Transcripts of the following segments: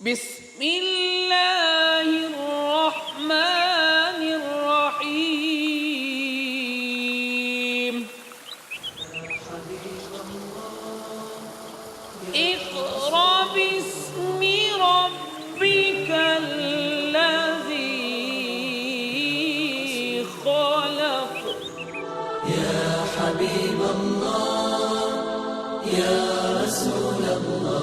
बिस्मिल्लाहिर्रहमानिर्रहीम। इक़रा बिस्मि रब्बिकल्लज़ी ख़लक़। या हबीब अल्लाह या रसूल अल्लाह।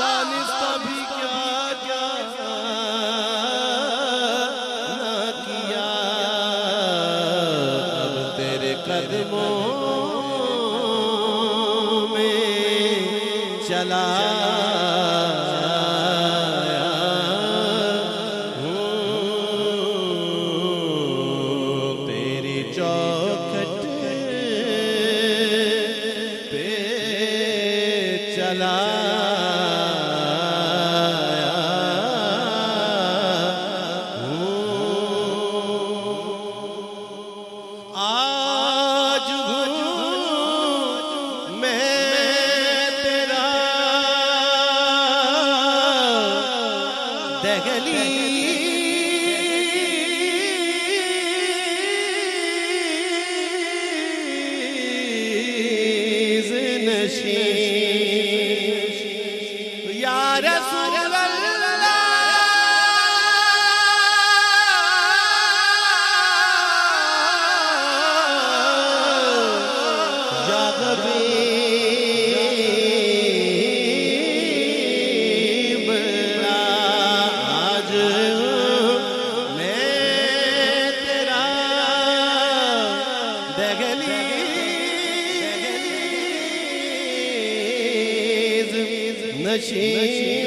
दानिस्ता भी क्या क्या ना किया, अब तेरे कदमों में चला तेरी चौखट पे चला। आज हूँ मैं तेरा नशीं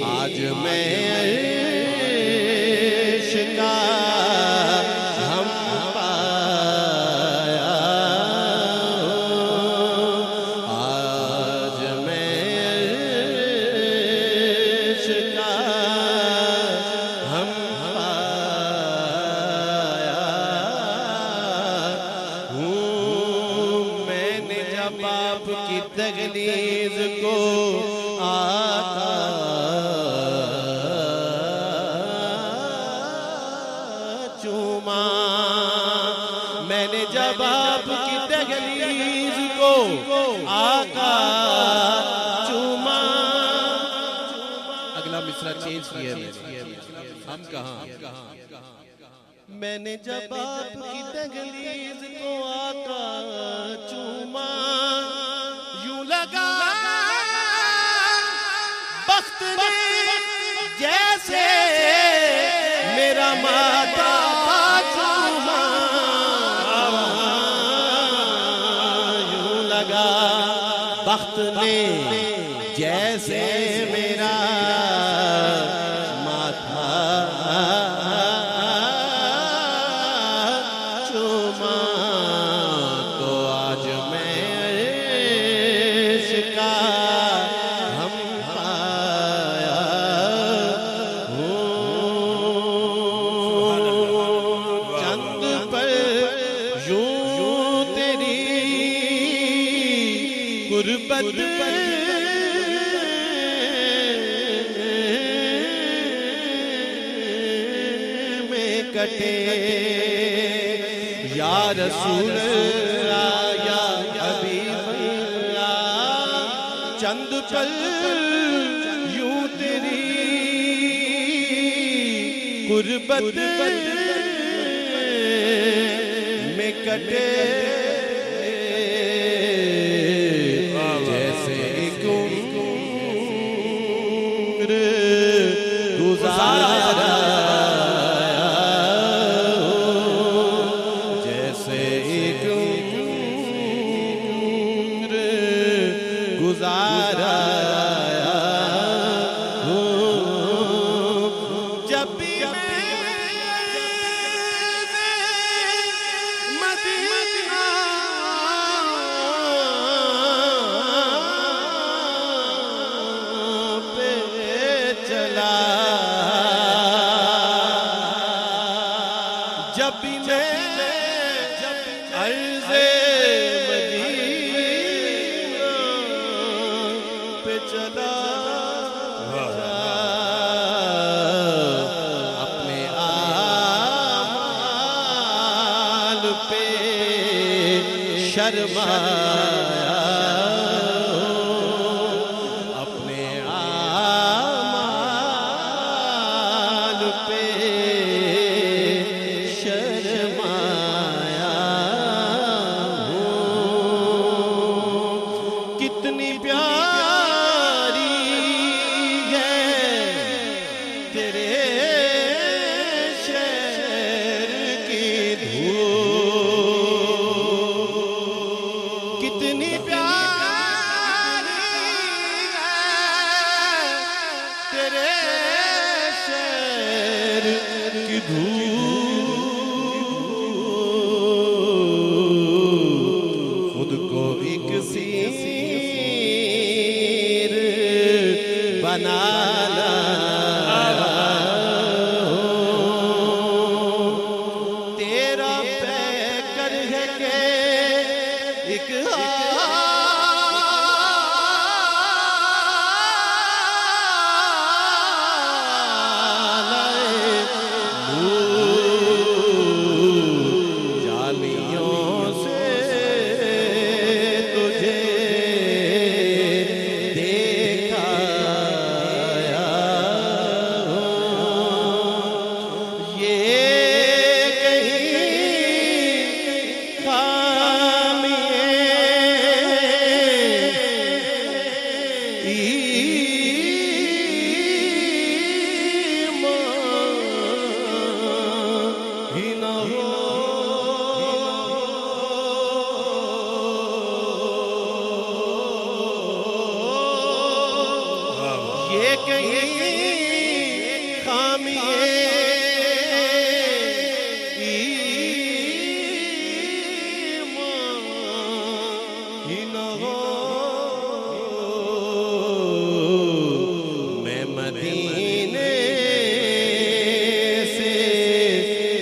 आज मैं अर्श का हम पाया आज मैं अर्श का हम पाया हूँ मैंने जब आपकी दहलीज को आका चूमा मैंने जब आपकी दहलीज को आका चूमा अगला मिसरा चेंज किया हम कहाँ मैंने जब आपकी दहलीज को आका चूमा यूं लगा बख्त ने जैसे मेरा माता चूमा यूं लगा बख्त ने जैसे मेरा माथा चूमा तो आज मैं अर्श का हम पाया हूँ चंद पर यूं तेरी गुर्बत में कटे या रसूल या हबीब चंद पल यूं तेरी गुर्बत में कटे जैसे एक उम्र गुजारा जैसे एक उम्र गुजारा जब भी मदीना पे चला जब भी मैं अर्ज़े मदीना पे चला अपने आमाल पे शर्माया अपने आमाल पे शर्माया कितनी प्यारी है तेरे शहर की धूप कितनी प्यारी है तेरे शहर की धूप खुद को एक सीर बना ला तेरा पैकर है के एक जालियों से तुझे देखा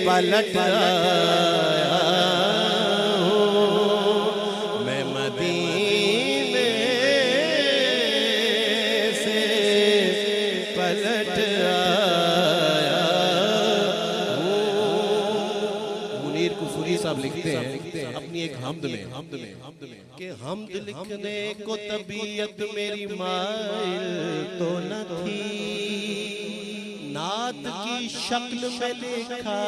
पलट आया हूँ मैं मदीने से पलट आया हूँ। मुनीर कुफरी साहब लिखते हैं अपनी एक हमद में कि हमद लिखने को तबीयत मेरी माइल तो न थी, नात की शक्ल में लिखा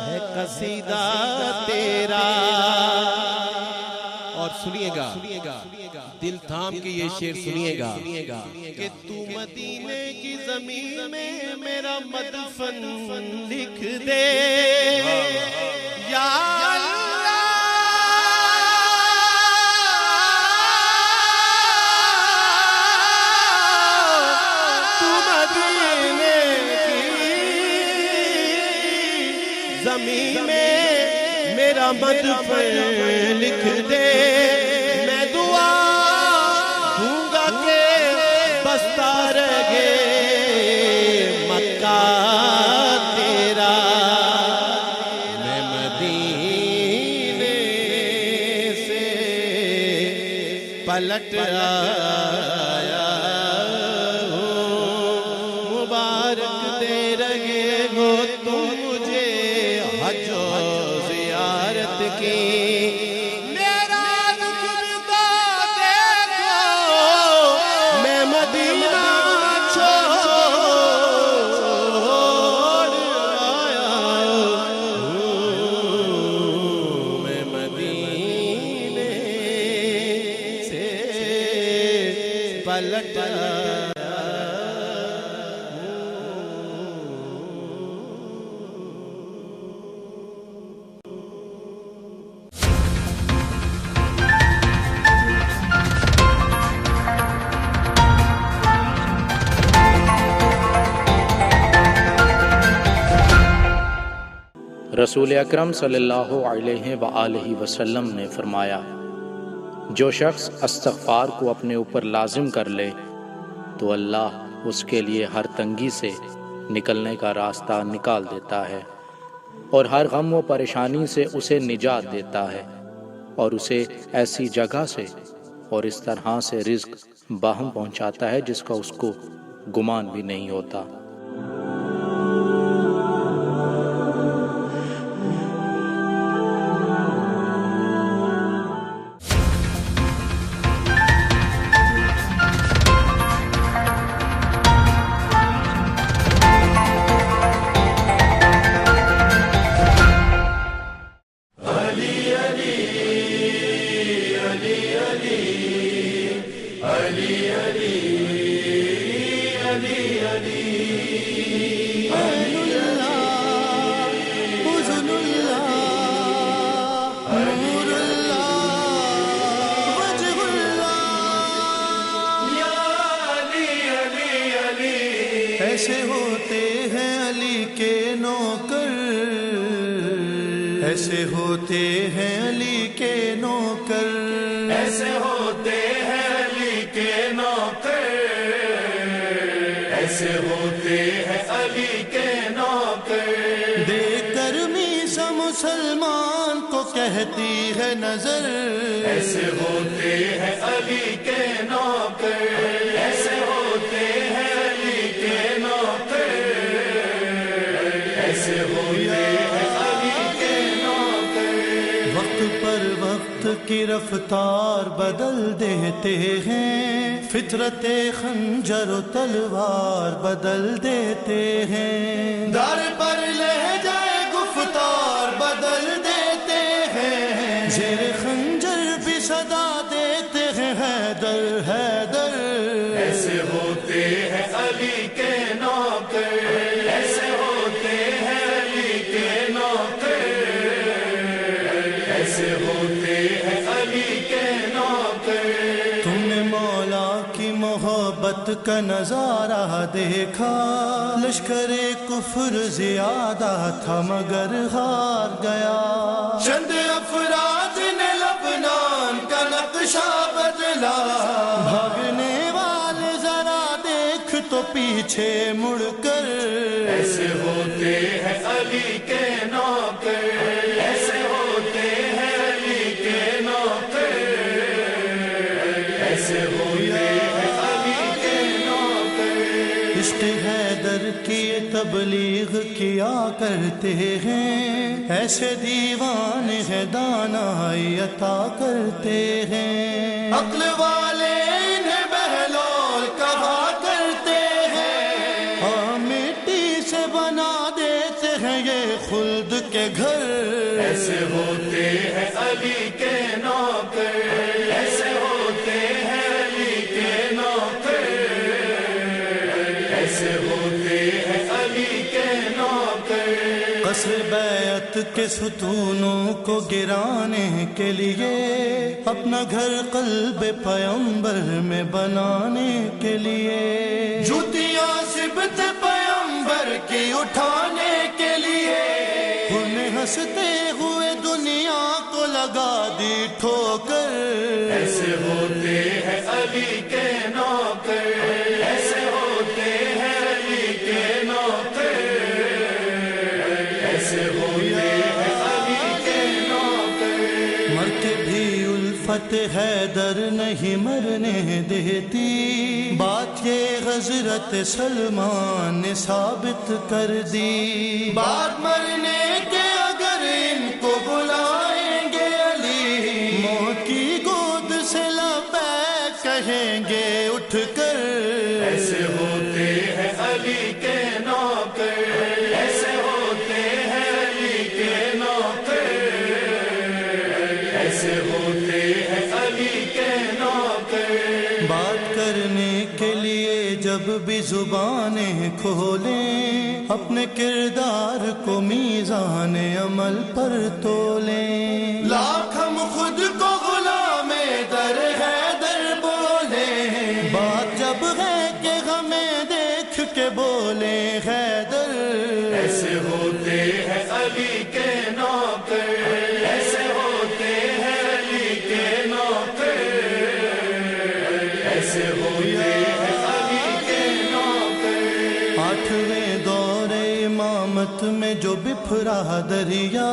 है कसीदा तेरा। और सुनिएगा दिल थाम के ये शेर सुनिएगा कि तू मदीने की ज़मीन में मेरा मदफन लिख दे या ज़मीन में मेरा मदफन लिख दे। मैं दुआ दूंगा के बसता रहे मक्का तेरा। मैं मदीने से पलट आया हूँ, मुबारक दे रहे हो तुम मुझे हज ज़ियारत की। मेरा दुख बिता देखो मैं मदीना छोड़ आया हूँ, मैं मदीने से पलट आया। रसूल अकरम सल्लल्लाहु अलैहि वआलैहि वसल्लम ने फरमाया, जो शख्स इस्तिग़फ़ार को अपने ऊपर लाजिम कर ले तो अल्लाह उसके लिए हर तंगी से निकलने का रास्ता निकाल देता है और हर गम व परेशानी से उसे निजात देता है और उसे ऐसी जगह से और इस तरह से रिज़्क़ बाहम पहुँचाता है जिसका उसको गुमान भी नहीं होता। ऐसे होते हैं अली के नौकर, ऐसे होते हैं अली के नौकर, ऐसे होते हैं अली के नौकर, ऐसे होते हैं अली के नौकर। देकर मीसा मुसलमान को कहती है नजर, ऐसे होते हैं अली के नौकर, ऐसे होते हैं अली के नौकर, ऐसे होते हैं अली के नौकर। वक्त पर वक्त की रफ्तार बदल देते हैं, फितरते खंजर तलवार बदल देते हैं, दर पर लहजाए गुफ्तार बदल देते हैं, जेर खंजर भी सदा देते हैं हैदर हैदर। ऐसे होते हैं अली के नौकर, ऐसे होते हैं अली के नौकर, ऐसे होते हैं अली के नौकर। तुमने मौला की मोहब्बत का नजारा देखा, लश्करे कुफ्र ज्यादा था मगर हार गया। चंद अफराद ने लबनान का नक्शा बदला, भागने वाले जरा देख तो पीछे मुड़कर, ऐसे होते हैं अली के नौकर, ऐसे होते हैं अली के नौकर, ऐसे होते हैं अली के नौकर। इश्क हैदर की तबलीग किया करते हैं, ऐसे दीवाने हैं दानाई अता करते हैं। अक्ल वाले इन्हें बहलोल कहा करते हैं, हाँ मिट्टी से बना देते हैं ये खुल्द के घर। ऐसे होते हैं अली के नौकर, ऐसे होते हैं अली के नौकर, ऐसे होते हैं अली के नौकर। कसर बैत के सुतूनों को गिराने के लिए, अपना घर कल्ब पैगंबर में बनाने के लिए, जूतियां सिबत पैगंबर की उठाने के लिए, उन्हें हंसते हुए दुनिया को लगा दी ठोकर। ऐसे होते हैं अली के नौकर, ऐसे होते हैं अली के नौकर, ऐसे होते हैं अली के नौकर। मरते भी उल्फत हैदर नहीं मरने देती, बात ये हजरत सलमान ने साबित कर दी। बात मरने के अगर इनको बुलाएंगे अली, मौत की गोद से लबैक कहेंगे उठकर। ऐसे होते हैं अली के नौकर, ऐसे होते हैं अली के नौकर, ऐसे होते हैं अली के नौकर। बात करने के लिए जब भी जुबानें खोलें, अपने किरदार को मीज़ान अमल पर तोलें। लाख हम खुद को गुलामे दर हैदर बोले, बात जब है कि हमें देख के बोले हैदर। ऐसे होते हैं अली के नौकर, ऐसे होते हैं अली के नौकर, ऐसे होते हैं अली के नौकर। आठवें दौरे इमामत में जो बिफरा दरिया,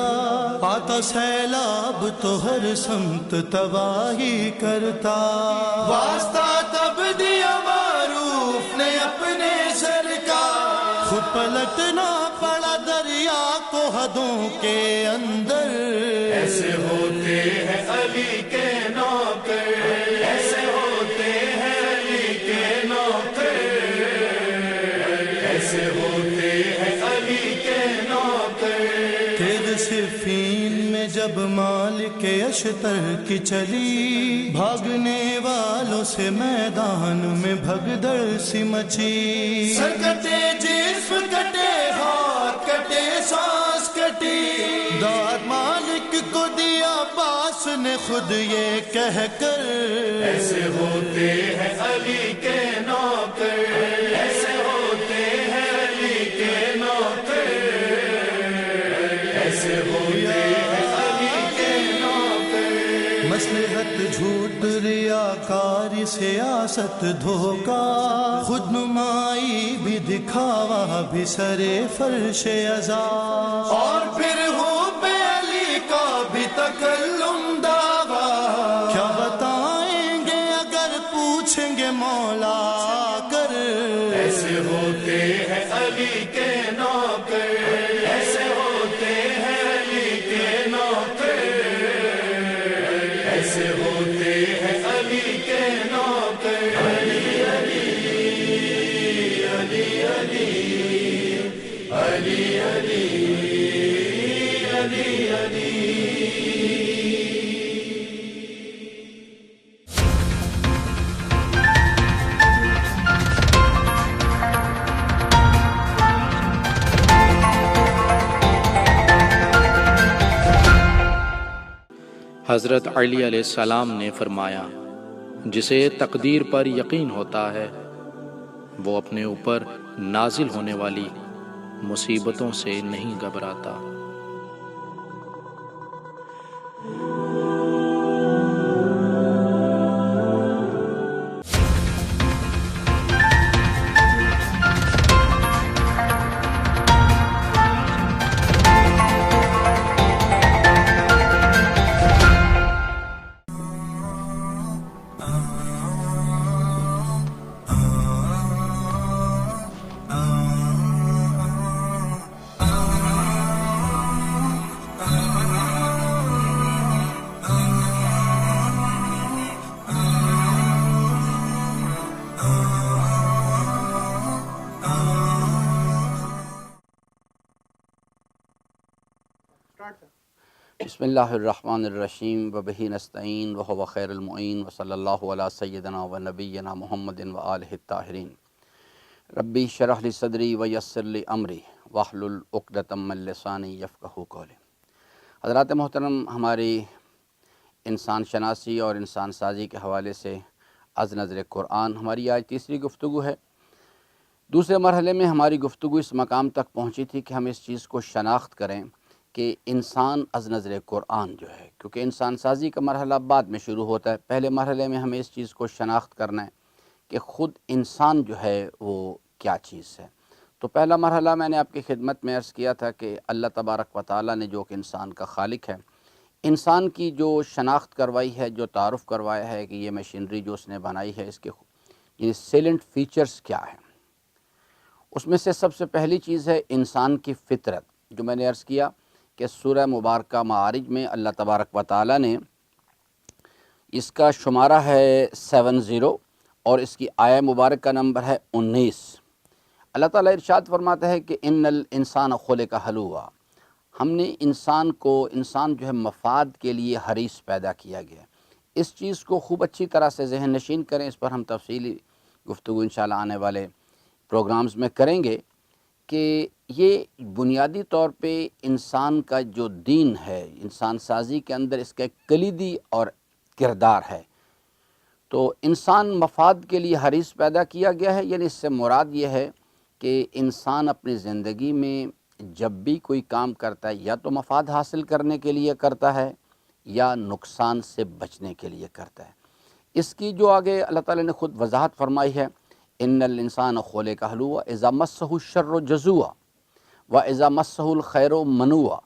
आता सैलाब तो हर समत तबाही करता। वास्ता तब दिया मारूफ ने अपने सर का, खुद पलटना पड़ा दरिया को हदों के अंदर। ऐसे होते हैं अली के नौकर, ऐसे होते हैं अली के नौकर, ऐसे होते हैं अली के नौकर। तेग सिफीन में जब मालिक अशतर की चली, भागने वालों से मैदान में भगदड़ सी मची। सर कटे जिस्म कटे, हाथ कटे सांस कटी, दाद मालिक को दिया पास ने खुद ये कहकर। ऐसे होते हैं अली के नौकर, ऐसे होते हैं अली के नौकर, ऐसे होते हैं अली के नौकर। मसलहत झूठ रियाकारी सियासत धोखा, खुद नुमाई भी दिखावा भी सरे फर्श अज़ा। और फिर हो पे अली का भी तकल्लुम दावा, क्या बताएंगे अगर पूछेंगे मौला कर। ऐसे होते हैं अली के नौकर, ऐसे होते हैं अली के नौकर, ऐसे होते हैं अली के नौकर। अली अली अली अली अली अली अली अली। हज़रत अली अलैहिस्सलाम ने फरमाया, जिसे तकदीर पर यकीन होता है वो अपने ऊपर नाजिल होने वाली मुसीबतों से नहीं घबराता। बिस्मिल्लाहिर्रहमानिर्रहीम व बिही नस्तईन व हुवा खैरुल मुईन व सल्लल्लाहु अला सय्यिदना व नबिय्यिना मुहम्मदिन व आलिहि ताहिरीन। रब्बी शरह ली सदरी व यस्सिर ली अमरी वहलुल उक़दतम मिन लिसानी यफ़क़हू क़ौली। हज़रात मोहतरम, हमारी इंसान शनासी और इंसान साजी के हवाले से अज़ नज़र क़ुरआन हमारी आज तीसरी गुफ्तगू है। दूसरे मरहले में हमारी गुफ्तगू इस मकाम तक पहुँची थी कि हम इस चीज़ को शनाख्त करें कि इंसान अज़ नज़र क़ुरआन जो है, क्योंकि इंसान साजी का मरहला बाद में शुरू होता है, पहले मरहले में हमें इस चीज़ को शनाख्त करना है कि ख़ुद इंसान जो है वो क्या चीज़ है। तो पहला मरहला मैंने आपकी खिदमत में अर्ज़ किया था कि अल्लाह तबारक व तआला ने जो कि इंसान का खालिक है, इंसान की जो शनाख्त करवाई है, जो तारुफ़ करवाया है कि ये मशीनरी जो उसने बनाई है इसके ये सेलेंट फ़ीचर्स क्या हैं। उसमें से सबसे पहली चीज़ है इंसान की फ़ितरत, जो मैंने अर्ज़ किया कि सूरह मुबारका मारिज में अल्लाह तबारक व तआला ने इसका शुमारा है 70 और इसकी आया मुबारक का नंबर है 19। अल्लाह ताला इरशाद फरमाता है कि इन्नल इंसान खुलिका हलूआ, हमने इंसान जो है मफाद के लिए हरीस पैदा किया गया। इस चीज़ को खूब अच्छी तरह से ज़हन नशीन करें, इस पर हम तफसीली गुफ्तगू इंशाअल्लाह आने वाले प्रोग्राम्स में करेंगे कि ये बुनियादी तौर पे इंसान का जो दीन है, इंसान साजी के अंदर इसका एक कलीदी और किरदार है। तो इंसान मफाद के लिए हरीस पैदा किया गया है, यानी इससे मुराद ये है कि इंसान अपनी ज़िंदगी में जब भी कोई काम करता है या तो मफाद हासिल करने के लिए करता है या नुकसान से बचने के लिए करता है। इसकी जो आगे अल्लाह ताला ने ख़ुद वजाहत फरमाई है, इन्नल इंसान खुलिका हलूआ इज़ा मस्सहु शर्रु जज़ूआ व इज़ा मस्सहुल खैरु मनुआ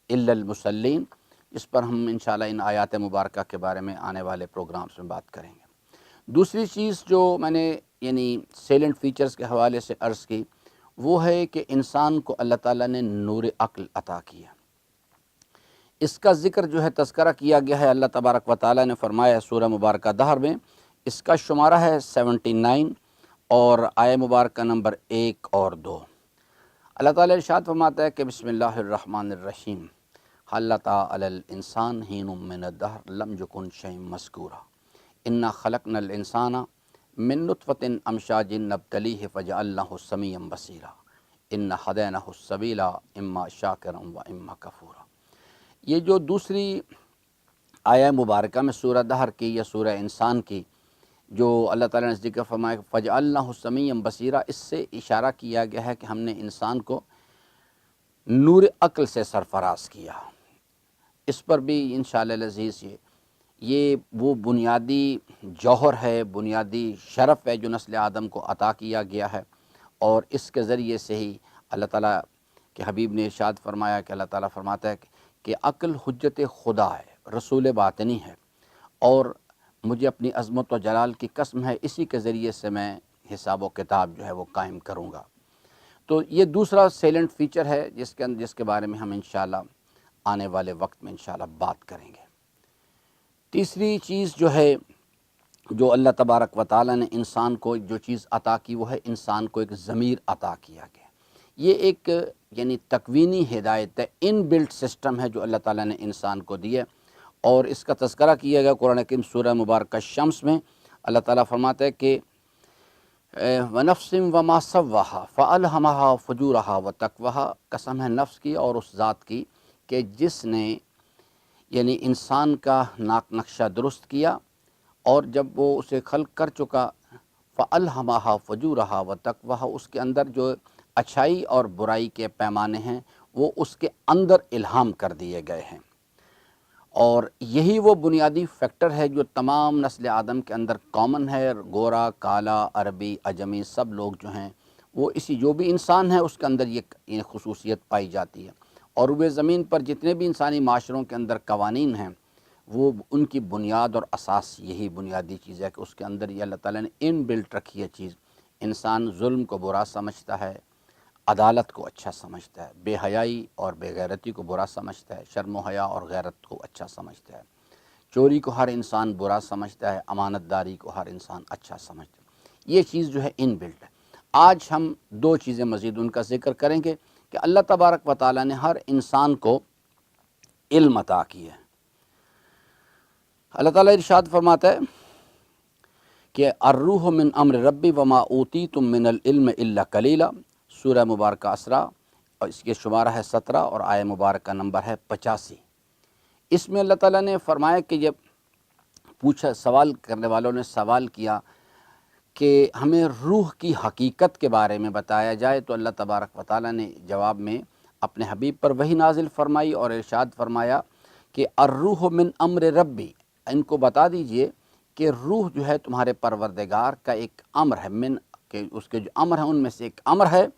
इल्लल मुसल्लीन। इस पर हम इंशाअल्लाह इन आयात मुबारका के बारे में आने वाले प्रोग्राम्स में बात करेंगे। दूसरी चीज़ जो मैंने यानी सेलेंट फ़ीचर्स के हवाले से अर्ज़ की वो है कि इंसान को अल्लाह ताला ने नूर अक्ल अता किया। इसका ज़िक्र जो है तज़किरा किया गया है, अल्लाह तबारक व तआला ने फरमाया सूरह मुबारका दहर में, इसका शुमारा है 79 और आया मुबारक का नंबर 1 और 2। अल्लाह ताला इरशाद फरमाता है कि बिस्मिल्लाहिर्रहमानिर्रहीम हल अता अलल इंसान हीनुम मिनद्दहर लम यकुन शैअन मज़कूरा इन्ना खलक़नल इंसाना मिन नुतफ़तिन अमशाजिन नब्तलीहि फ़जअलनाहु समीअन बसीरा इन्ना हदैनाहु सबीला इम्मा शाकिरन व इम्मा कफूरा। ये जो दूसरी आया मुबारका में सूरह दहर की या सूरह इंसान की जो अल्लाह ताला ने ज़िक्र फरमाया फ़जअलनाहु समीअन बसीरा, इससे इशारा किया गया है कि हमने इंसान को नूर अक्ल से सरफराज किया। इस पर भी इंशाअल्लाह अज़ीज़ ये वो बुनियादी जौहर है, बुनियादी शरफ़ है जो नस्ल आदम को अता किया गया है और इसके ज़रिए से ही अल्लाह ताला के हबीब ने इरशाद फरमाया कि अल्लाह ताला फरमाता है कि अक्ल हुज्जत खुदा है, रसूल बातनी है और मुझे अपनी अज़मत व जलाल की कसम है, इसी के ज़रिए से मैं हिसाब व किताब जो है वो कायम करूँगा। तो ये दूसरा सेलेंट फ़ीचर है जिसके बारे में हम इंशाअल्लाह आने वाले वक्त में इंशाअल्लाह बात करेंगे। तीसरी चीज़ जो है जो अल्लाह तबारक व तआला ने इंसान को जो चीज़ अता की वो है इंसान को एक ज़मीर अता किया गया। ये एक यानी तकवीनी हिदायत है, इन बिल्ट सिस्टम है जो अल्लाह ताला ने इंसान को दिया और इसका तज़किरा किया गया कुरान हकीम सूरह मुबारक शम्स में। अल्लाह ताला फरमाता है कि व नफ्सिम व मा सव्वाहा फ़अल्हमहा फ़ुजूरहा व तक़वाहा, कसम है नफ्स की और उस ज़ात की कि जिसने यानी इंसान का नाक नक्शा दुरुस्त किया और जब वो उसे खल्क़ कर चुका फ़अल्हमहा फ़जूरहा व तक़वाहा, उसके अंदर जो अच्छाई और बुराई के पैमाने हैं वो उसके अंदर इल्हाम कर दिए गए हैं। और यही वो बुनियादी फैक्टर है जो तमाम नस्ल आदम के अंदर कॉमन है। गोरा, काला, अरबी, अजमी सब लोग जो हैं वो इसी, जो भी इंसान है उसके अंदर ये खुसूसियत पाई जाती है। और वे ज़मीन पर जितने भी इंसानी माशरों के अंदर कवानीन हैं वो उनकी बुनियाद और असास यही बुनियादी चीज़ है कि उसके अंदर ये अल्लाह ताला ने इन बिल्ट रखी है चीज़। इंसान जुल्म को बुरा समझता है, अदालत को अच्छा समझता है, बेहयाई और बेगैरती को बुरा समझता है, शर्म व हया और गैरत को अच्छा समझता है, चोरी को हर इंसान बुरा समझता है, अमानतदारी को हर इंसान अच्छा समझता है। ये चीज़ जो है इन बिल्ट है। आज हम दो चीज़ें मज़ीद उनका ज़िक्र करेंगे कि अल्लाह तबारक व तआला ने हर इंसान को इल्म अता किया है। अल्लाह ताला इरशाद फरमाता है कि अर्रूह मिन अम्र रब्बी वमा ऊतीतुम मिनल इल्म इल्ला कलीला, सूरह मुबारक असरा, और इसके शुमारा है 17 और आय मुबारक का नंबर है 85। इसमें अल्लाह ताला ने फरमाया कि जब पूछा, सवाल करने वालों ने सवाल किया कि हमें रूह की हकीकत के बारे में बताया जाए, तो अल्लाह तबारक व तआला ने जवाब में अपने हबीब पर वही नाजिल फरमाई और इरशाद फरमाया कि अर्रूह मिन अम्र रब्बी, इनको बता दीजिए कि रूह जो है तुम्हारे परवरदिगार का एक अम्र है, मिन के उसके जो अम्र हैं उनमें से एक अम्र है।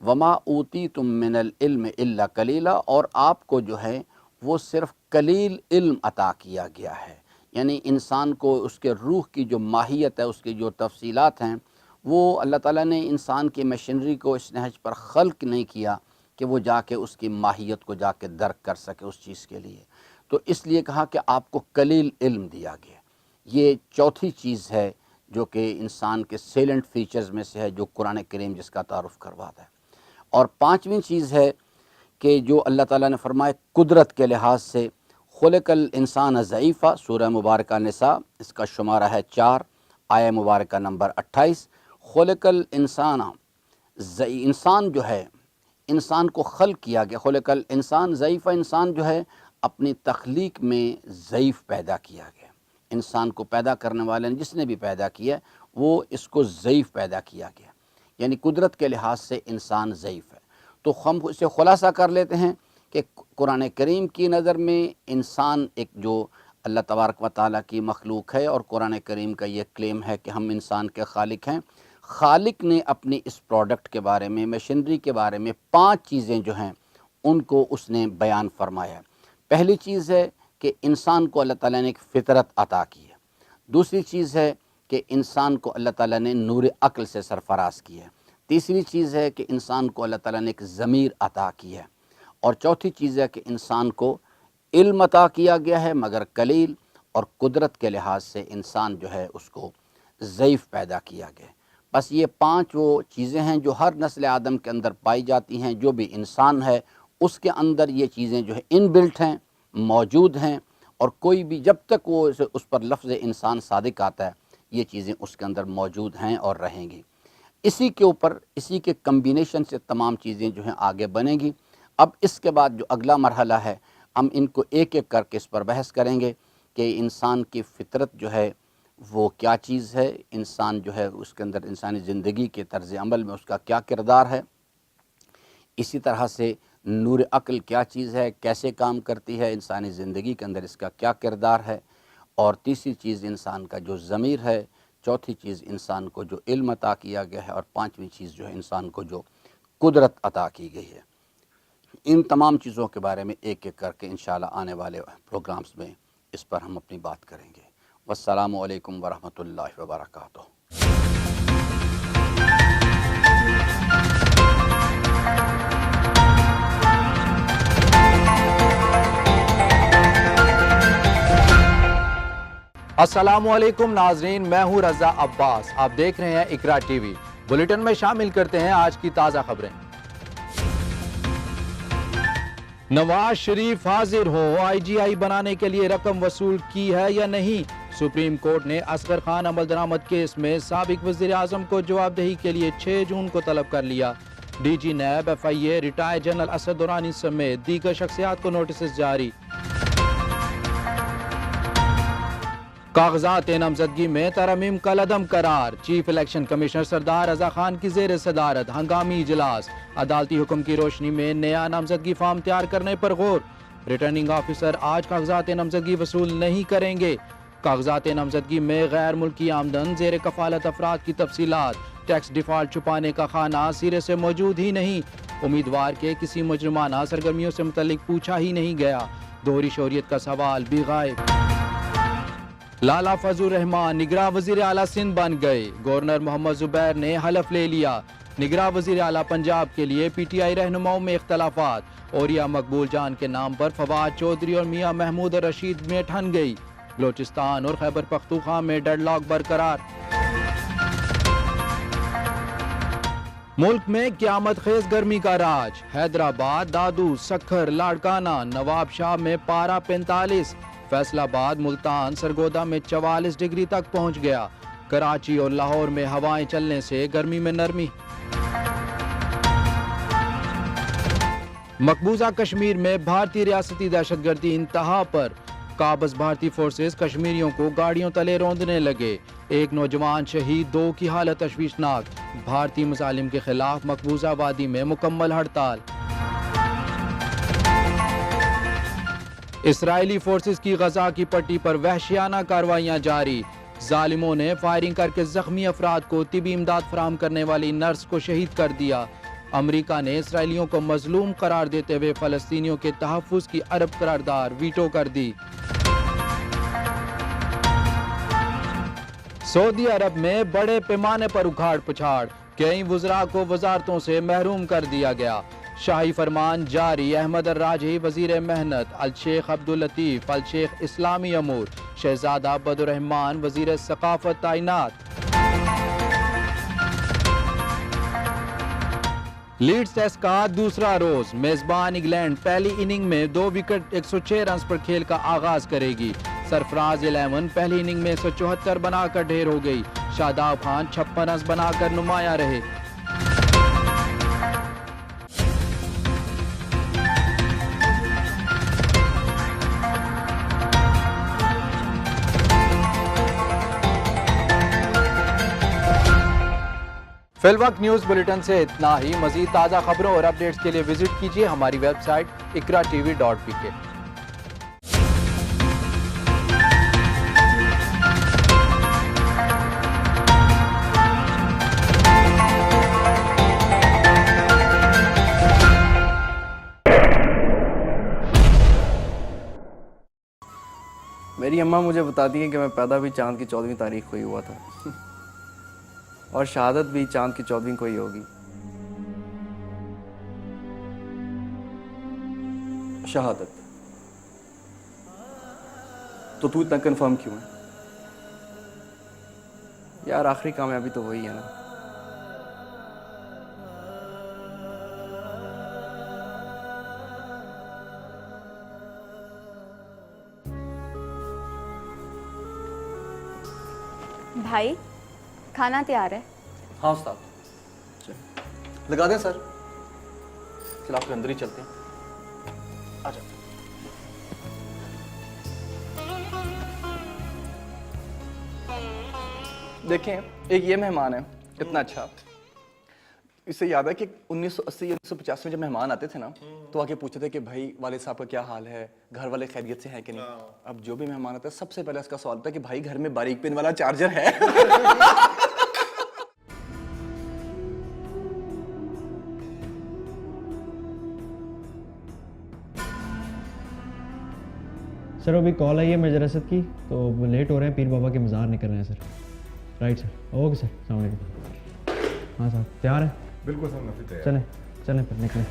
वमा ऊती तुम मिनल इल्म इल्ला कलीला, और आपको जो है वो सिर्फ़ कलील इल्म अता किया गया है। यानी इंसान को उसके रूह की जो माहियत है, उसकी जो तफसीलात हैं, वो अल्लाह ताला ने इंसान की मशीनरी को इस नहज पर खल्क नहीं किया कि वो जाके उसकी माहियत को जाके दर्क कर सके उस चीज़ के लिए। तो इसलिए कहा कि आपको कलील इल्म दिया गया। ये चौथी चीज़ है जो कि इंसान के सेलेंट फीचर्स में से है, जो कुरान करीम जिसका तारुफ़ करवाता है। और पाँचवीं चीज़ है कि जो अल्लाह ताला ने फरमाया कुदरत के लिहाज से, खुलिकल इंसान ज़ईफ़ा, सूरह मुबारक निसा, इसका शुमारा है 4, आय मुबारक का नंबर 28। खुलिकल इंसान, इंसान जो है, इंसान को खल्क़ किया गया। खुलिकल इंसान ज़ईफ़ा, इंसान जो है अपनी तख्लीक में ज़ईफ़ पैदा किया गया। इंसान को पैदा करने वाले ने, जिसने भी पैदा किया, वो इसको ज़ईफ़ पैदा किया गया, यानी कुदरत के लिहाज से इंसान ज़ईफ़ है। तो हम इसे ख़ुलासा कर लेते हैं कि कुरान करीम की नज़र में इंसान एक जो अल्लाह तबारक व तआला की मखलूक है, और कुरान करीम का ये क्लेम है कि हम इंसान के खालिक हैं। खालिक ने अपनी इस प्रोडक्ट के बारे में, मशीनरी के बारे में 5 चीज़ें जो हैं उनको उसने बयान फरमाया। पहली चीज़ है कि इंसान को अल्लाह ताला ने एक फ़ितरत अता की है। दूसरी चीज़ है कि इंसान को अल्लाह ताला ने नूर अक्ल से सरफराज किया है। तीसरी चीज़ है कि इंसान को अल्लाह ताला ने एक ज़मीर अता की है। और चौथी चीज़ है कि इंसान को इल्म अता किया गया है मगर कलील, और कुदरत के लिहाज से इंसान जो है उसको ज़ईफ़ पैदा किया गया। बस ये 5 वो चीज़ें हैं जो हर नस्ल आदम के अंदर पाई जाती हैं। जो भी इंसान है उसके अंदर ये चीज़ें जो है इन बिल्ट हैं, मौजूद हैं, और कोई भी जब तक वो उस पर लफ्ज़ इंसान सादिक आता है, ये चीज़ें उसके अंदर मौजूद हैं और रहेंगी। इसी के ऊपर, इसी के कम्बिनेशन से तमाम चीज़ें जो हैं आगे बनेंगी। अब इसके बाद जो अगला मरहला है, हम इनको एक एक करके इस पर बहस करेंगे कि इंसान की फ़ितरत जो है वो क्या चीज़ है, इंसान जो है उसके अंदर इंसानी ज़िंदगी के तर्ज़ अमल में उसका क्या किरदार है। इसी तरह से नूर अक्ल क्या चीज़ है, कैसे काम करती है, इंसानी ज़िंदगी के अंदर इसका क्या किरदार है। और तीसरी चीज़ इंसान का जो ज़मीर है। चौथी चीज़ इंसान को जो इल्म अता किया गया है। और पाँचवीं चीज़ जो है इंसान को जो कुदरत अता की गई है। इन तमाम चीज़ों के बारे में एक एक करके इंशाअल्लाह आने वाले प्रोग्राम्स में इस पर हम अपनी बात करेंगे। वस्सलामु अलैकुम वरहमतुल्लाहि वबरकातुहू। अस्सलामुअलैकुम नाजरीन, मैं हूँ रज़ा अब्बास। आप देख रहे हैं इकरा टीवी। बुलेटिन में शामिल करते हैं आज की ताज़ा खबरें। नवाज शरीफ हाजिर हो, IGI बनाने के लिए रकम वसूल की है या नहीं। सुप्रीम कोर्ट ने असगर खान अमल दरामद केस में साबिक वज़ीर आज़म को जवाबदेही के लिए 6 जून को तलब कर लिया। DG NAB, FIA, retired general Asad Durrani समेत दीगर शख्सियात को नोटिस जारी। कागजात नामजदगी में तरमीम कलअदम करार। चीफ इलेक्शन कमिश्नर सरदार रजा खान की जेर सदारत हंगामी इजलास। अदालती हुक्म की रोशनी में नया नामजदगी फॉर्म तैयार करने पर गौर। रिटर्निंग ऑफिसर आज कागजात नामजदगी वसूल नहीं करेंगे। कागजात नामजदगी में गैर मुल्की आमदन जेर कफालत अफराद की तफसीलात। टैक्स डिफॉल्ट छुपाने का खाना सिरे से मौजूद ही नहीं। उम्मीदवार के किसी मुजरिमाना सरगर्मियों से मुतल्लिक पूछा ही नहीं गया। दोहरी शोहरियत का सवाल भी गायब। लाला फजल रहमान निगरान वजीर आला सिंध बन गए। गवर्नर मोहम्मद जुबैर ने हलफ ले लिया। निगरान वजीर आला पंजाब के लिए पीटीआई रहनुमाओं में इख्तलाफात। औरिया मकबूल जान के नाम पर फवाद चौधरी और मियां महमूद और रशीद में ठन गई। बलोचिस्तान और खैबर पख्तूनख्वा में डेडलॉक बरकरार। मुल्क में क्यामत खेज गर्मी का राज। हैदराबाद, दादू, सखर, लाड़काना, नवाब शाह में पारा 45। फैसलाबाद, मुल्तान, सरगोदा में 44 डिग्री तक पहुंच गया। कराची और लाहौर में हवाएं चलने से गर्मी में नरमी। मकबूजा कश्मीर में भारतीय रियासती दहशतगर्दी इंतहा पर। काबज भारतीय फोर्सेस कश्मीरियों को गाड़ियों तले रौंदने लगे। एक नौजवान शहीद, 2 की हालत तशवीशनाक। भारतीय मुजालिम के खिलाफ मकबूजा वादी में मुकम्मल हड़ताल। इसराइली फोर्सेस की गजा की पट्टी पर वहशियाना कार्रवाइयां जारी। जालिमों ने फायरिंग करके जख्मी अफराद को तिबी इमदाद फराहम करने वाली नर्स को शहीद कर दिया। अमरीका ने इसराइलियों को मजलूम करार देते हुए फलस्तीनियों के तहफ्फुज की अरब करारदाद वीटो कर दी। सऊदी अरब में बड़े पैमाने पर उखाड़ पुछाड़। कई वज़रा को वजारतों से महरूम कर दिया गया। शाही फरमान जारी। अहमद अर्राजी वजीर मेहनत। अल शेख अब्दुल लतीफ अल शेख इस्लामी अमूर। शहजादा बदुर्रहमान वजीर सकाफत तैनात। लीड्स टेस्ट का दूसरा रोज। मेजबान इंग्लैंड पहली इनिंग में 2 विकेट 106 रन पर खेल का आगाज करेगी। सरफराज 11 पहली इनिंग में 174 बनाकर ढेर हो गई। शादाब खान 56 रन बनाकर नुमाया रहे। फिलवक्त न्यूज़ बुलेटिन से इतना ही। मजीद ताज़ा खबरों और अपडेट्स के लिए विजिट कीजिए हमारी वेबसाइट ikratv.pk। मेरी अम्मा मुझे बताती हैं कि मैं पैदा भी चांद की 14वीं तारीख को ही हुआ था और शहादत भी चांद की 14वीं को ही होगी। शहादत तो तू इतना कंफर्म क्यों है? यार आखिरी कामयाबी तो वही है ना। भाई खाना तैयार है। हाँ उस्ताद। लगा दें सर? चलो आपके अंदर ही चलते हैं। आजा। देखें, एक ये मेहमान है इतना अच्छा। इससे याद है कि 1980 1950 में जब मेहमान आते थे ना तो आके पूछते थे कि भाई वाले साहब का क्या हाल है, घर वाले खैरियत से हैं कि नहीं। अब जो भी मेहमान आता है सबसे पहले इसका सवाल था कि भाई घर में बारीक पिन वाला चार्जर है। सर अभी कॉल आई है मजरसत की, तो लेट हो रहे हैं, पीर बाबा के मज़ार निकल रहे हैं sir. Right sir, okay sir, अस्सलाम वालेकुम। हाँ साहब तैयार है? बिल्कुल सर, नफी तैयार। चलें चलें फिर निकलें।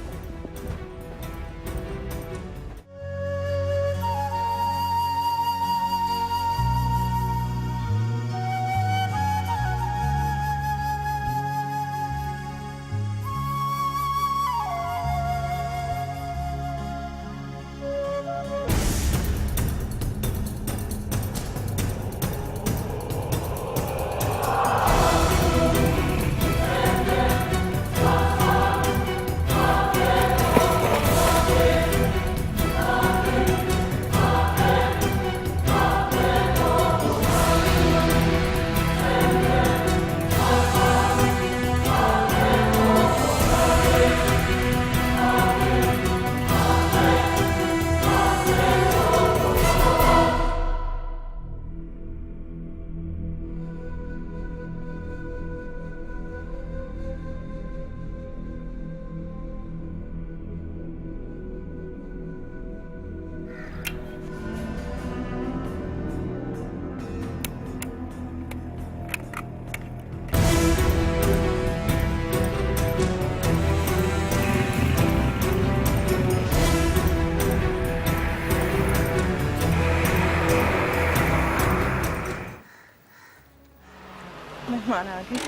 मेहमान आ गए।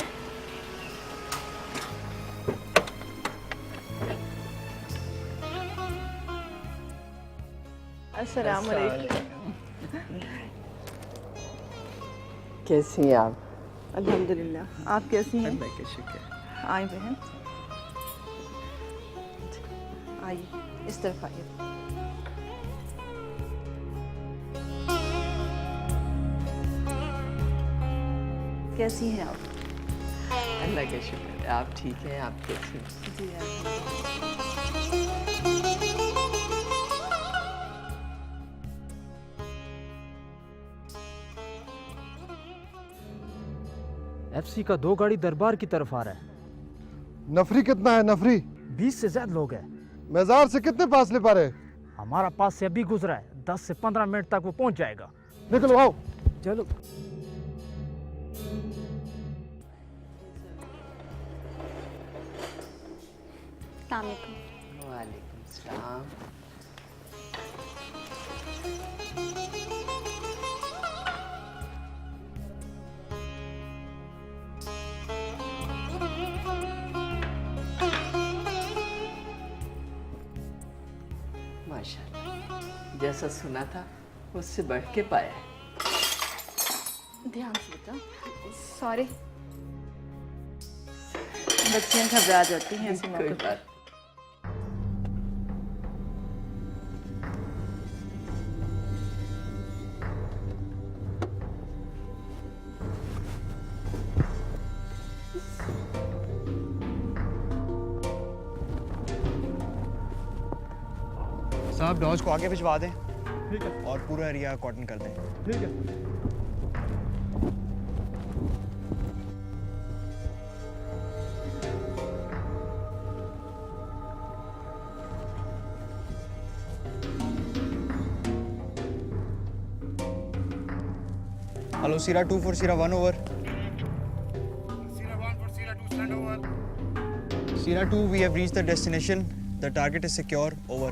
अस्सलाम वालेकुम। कैसी हैं आप? अल्हम्दुलिल्लाह, आप कैसी हैं? अल्लाह का शुक्र। आए बहन, आइए इस तरफ आइए। कैसी हैं आप? अल्लाह का शुक्र है। आप ठीक हैं? आप कैसी हैं? जी आप। एफसी का 2 गाड़ी दरबार की तरफ आ रहा है। नफरी कितना है? नफरी 20 से ज्यादा लोग हैं। मजार से कितने फासले पर है? हमारा पास से अभी गुजरा है, 10 से 15 मिनट तक वो पहुंच जाएगा। निकलो आओ। चलो। वालेकुम सलाम। माशाल्लाह, जैसा सुना था उससे बढ़ के पाया है। ध्यान से बेटा। सॉरी। बच्चियाँ घबरा जाती हैं ऐसे मौके पर। साहब डॉज को आगे भिजवा दें। ठीक है। और पूरा एरिया कॉटन कर दें। ठीक है। Hello Sira 2 for Sira 1 over। Sierra 1 for Sierra 2 stand over। Sira 2 we have reached the destination, the target is secure, over।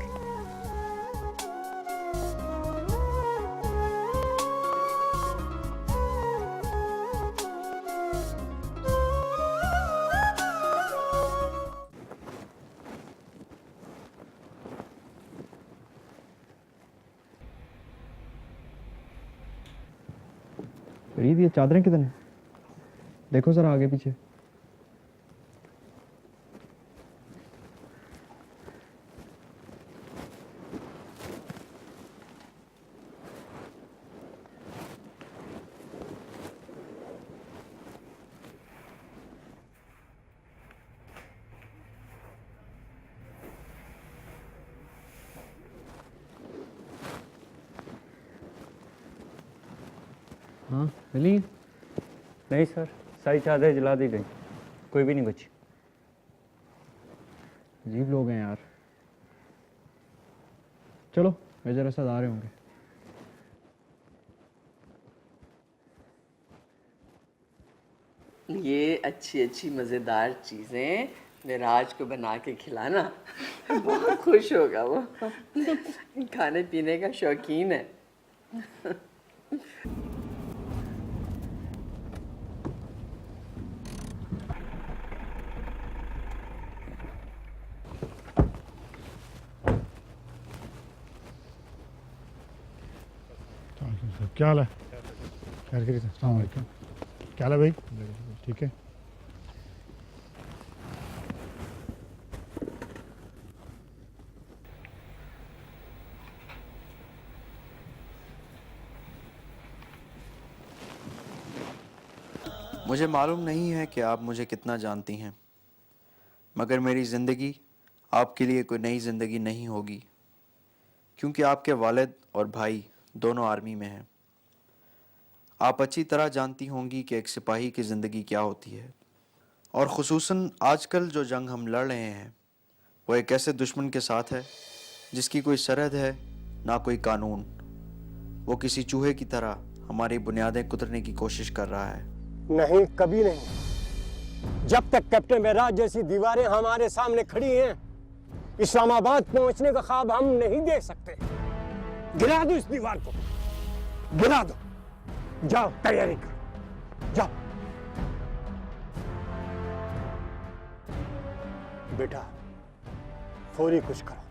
रीद, ये चादरें कितने हैं? देखो जरा आगे पीछे। हाँ मिली? नहीं सर, सारी चादरें जला दी गई, कोई भी नहीं बची। अजीब लोग हैं यार। चलो मेजर असद आ रहे होंगे। ये अच्छी अच्छी मज़ेदार चीज़ें मिराज को बना के खिलाना, बहुत खुश होगा वो। खाने पीने का शौकीन है। क्या हाल है? खैर खैरियत है? अस्सलाम वालेकुम। क्या हाल है भाई? ठीक है। मुझे मालूम नहीं है कि आप मुझे कितना जानती हैं, मगर मेरी ज़िंदगी आपके लिए कोई नई ज़िंदगी नहीं होगी, क्योंकि आपके वालिद और भाई दोनों आर्मी में हैं। आप अच्छी तरह जानती होंगी कि एक सिपाही की ज़िंदगी क्या होती है, और ख़ुसूसन आजकल जो जंग हम लड़ रहे हैं वो एक ऐसे दुश्मन के साथ है जिसकी कोई सरहद है ना कोई कानून। वो किसी चूहे की तरह हमारी बुनियादें कुतरने की कोशिश कर रहा है। नहीं, कभी नहीं। जब तक कैप्टन मेराज जैसी दीवारें हमारे सामने खड़ी हैं, इस्लामाबाद पहुंचने का ख्वाब हम नहीं देख सकते। गिरा दो इस दीवार को, गिरा दो। जाओ तैयारी करो, जाओ। बेटा फौरी कुछ करो।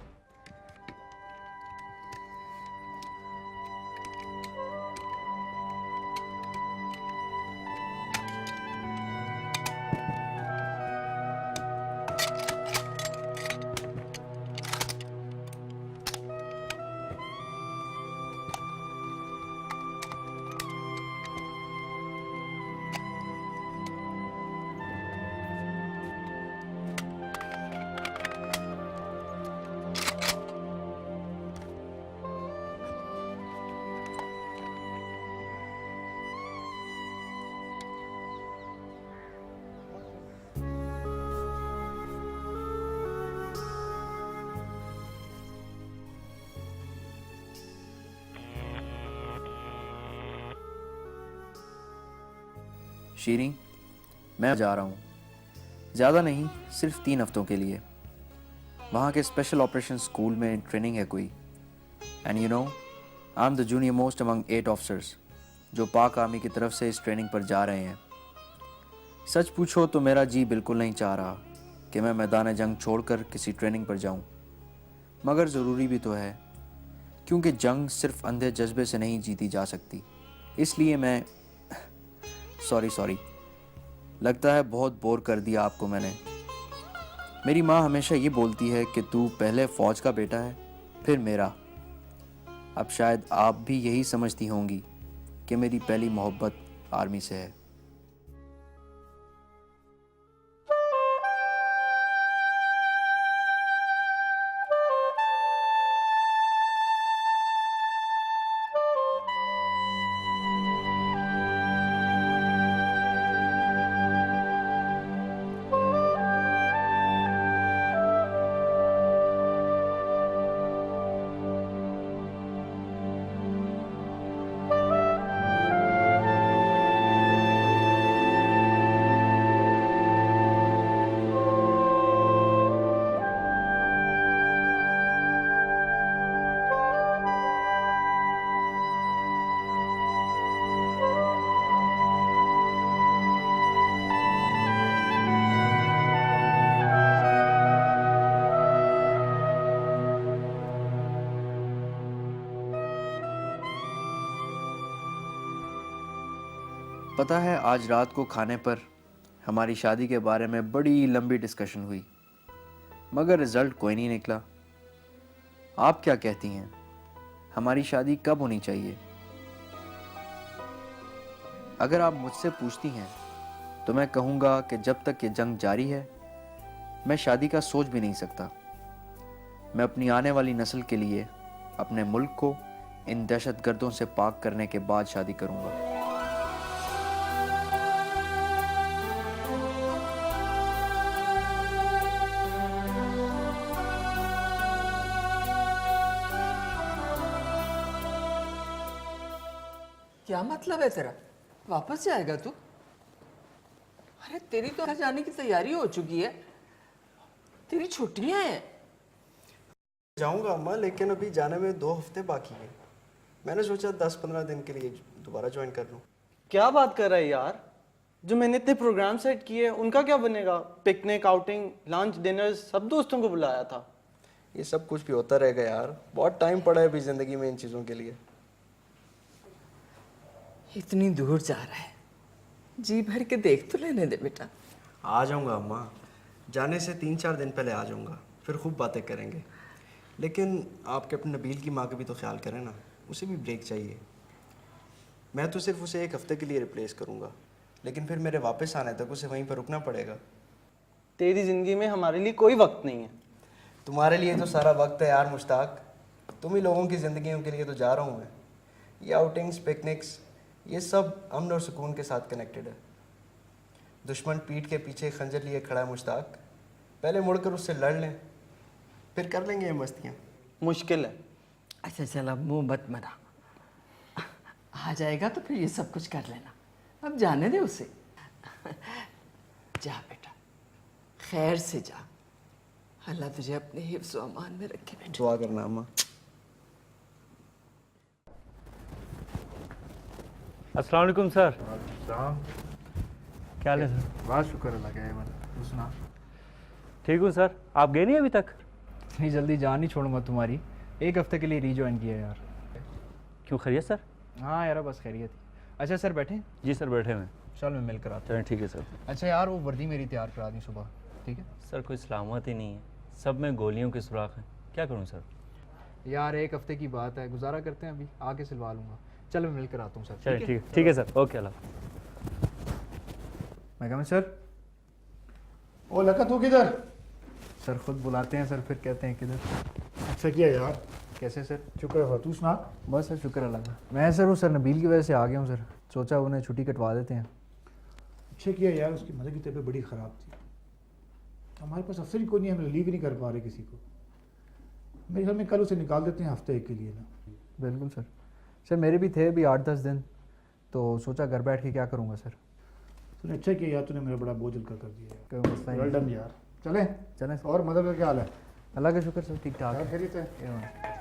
शीरी, मैं जा रहा हूँ, ज़्यादा नहीं, सिर्फ 3 हफ्तों के लिए। वहाँ के स्पेशल ऑपरेशन स्कूल में ट्रेनिंग है कोई। And you know, I am the junior most among 8 officers जो पाक आर्मी की तरफ से इस ट्रेनिंग पर जा रहे हैं। सच पूछो तो मेरा जी बिल्कुल नहीं चाह रहा कि मैं मैदान जंग छोड़कर किसी ट्रेनिंग पर जाऊँ, मगर ज़रूरी भी तो है, क्योंकि जंग सिर्फ अंधे जज्बे से नहीं जीती जा सकती। इसलिए मैं सॉरी, लगता है बहुत बोर कर दिया आपको मैंने। मेरी माँ हमेशा ये बोलती है कि तू पहले फ़ौज का बेटा है, फिर मेरा। अब शायद आप भी यही समझती होंगी कि मेरी पहली मोहब्बत आर्मी से है। पता है, आज रात को खाने पर हमारी शादी के बारे में बड़ी लंबी डिस्कशन हुई, मगर रिजल्ट कोई नहीं निकला। आप क्या कहती हैं, हमारी शादी कब होनी चाहिए? अगर आप मुझसे पूछती हैं तो मैं कहूँगा कि जब तक ये जंग जारी है मैं शादी का सोच भी नहीं सकता। मैं अपनी आने वाली नस्ल के लिए अपने मुल्क को इन दहशतगर्दों से पाक करने के बाद शादी करूँगा। क्या मतलब है तेरा? वापस जाएगा तू? अरे तेरी तो घर जाने की तैयारी हो चुकी है, तेरी छुट्टियां हैं। जाऊंगा अम्मा, लेकिन अभी जाने में 2 हफ्ते बाकी है। मैंने सोचा 10-15 दिन के लिए दोबारा ज्वाइन कर लूँ। क्या बात कर रहा है यार? जो मैंने इतने प्रोग्राम सेट किए उनका क्या बनेगा? पिकनिक, आउटिंग, लंच, डिनर, सब दोस्तों को बुलाया था। ये सब कुछ भी होता रहेगा यार, बहुत टाइम पड़ा है अभी ज़िंदगी में इन चीज़ों के लिए। इतनी दूर जा रहा है, जी भर के देख तो लेने दे बेटा। आ जाऊंगा अम्मा, जाने से 3-4 दिन पहले आ जाऊंगा, फिर खूब बातें करेंगे। लेकिन आपके अपने नबील की माँ का भी तो ख्याल करें ना, उसे भी ब्रेक चाहिए। मैं तो सिर्फ उसे 1 हफ्ते के लिए रिप्लेस करूंगा, लेकिन फिर मेरे वापस आने तक उसे वहीं पर रुकना पड़ेगा। तेरी ज़िंदगी में हमारे लिए कोई वक्त नहीं है। तुम्हारे लिए तो सारा वक्त है यार मुश्ताक, तुम ही लोगों की ज़िंदगियों के लिए तो जा रहा हूँ मैं। ये आउटिंग्स, पिकनिक्स, ये सब अमन और सुकून के साथ कनेक्टेड है। दुश्मन पीठ के पीछे खंजर लिए खड़ा है मुश्ताक, पहले मुड़कर उससे लड़ लें, फिर कर लेंगे ये मस्तियाँ। मुश्किल है। अच्छा चल, अब मुँह मत मरा, आ जाएगा तो फिर ये सब कुछ कर लेना। अब जाने दे उसे। जा बेटा, खैर से जा, अल्लाह तुझे अपने हिफ्ज़ व अमान में रखे बेटा। दुआ करना अम्मा। अस्सलाम वालेकुम सर। सलाम। क्या हाल है सर? बहुत शुक्र अल्लाह का। तू सुना? ठीक हूँ सर। आप गए नहीं अभी तक? इतनी जल्दी जान नहीं छोड़ूंगा तुम्हारी। एक हफ्ते के लिए रीजॉइन किया यार। क्यों, खैरियत सर? हाँ यार बस खैरियत ही। अच्छा सर बैठे? जी सर बैठे हुए। चल मैं मिल कर आता चलें ठीक है सर। अच्छा यार वो वर्दी मेरी तैयार करा दी सुबह, ठीक है? सर कोई सलामत ही नहीं है, सब में गोलियों के सुराख हैं, क्या करूँ सर? यार एक हफ्ते की बात है, गुजारा करते हैं, अभी आके सिलवा लूँगा। चल मैं मिल कर आता हूँ सर। चलिए ठीक है सर। ओके अल्लाह। मैं कहा सर। ओ लका तू किधर? सर खुद बुलाते हैं सर, फिर कहते हैं किधर। अच्छा किया यार। कैसे सर? शुक्र है, तू सुना? बस सर शुक्र अल्लाह का। मैं सर वो सर नबील की वजह से आ गया हूँ सर, सोचा उन्हें छुट्टी कटवा देते हैं। अच्छा किया यार, उसकी मदर की तबीयत बड़ी ख़राब थी। हमारे पास अफसर ही कोई नहीं, हम रिलीव ही नहीं कर पा रहे किसी को। मेरे ख्याल में कल उसे निकाल देते हैं हफ्ते एक के लिए ना। बिल्कुल सर। सर मेरे भी थे अभी 8-10 दिन, तो सोचा घर बैठ के क्या करूँगा सर। तूने अच्छा किया यार, तूने मेरा बड़ा बोझ हल्का कर दिया। कोई मसला नहीं। वेल डन यार। चलें सर। और मदर का क्या हाल है? अल्लाह का शुक्र सर, ठीक ठाक है। खैरियत है?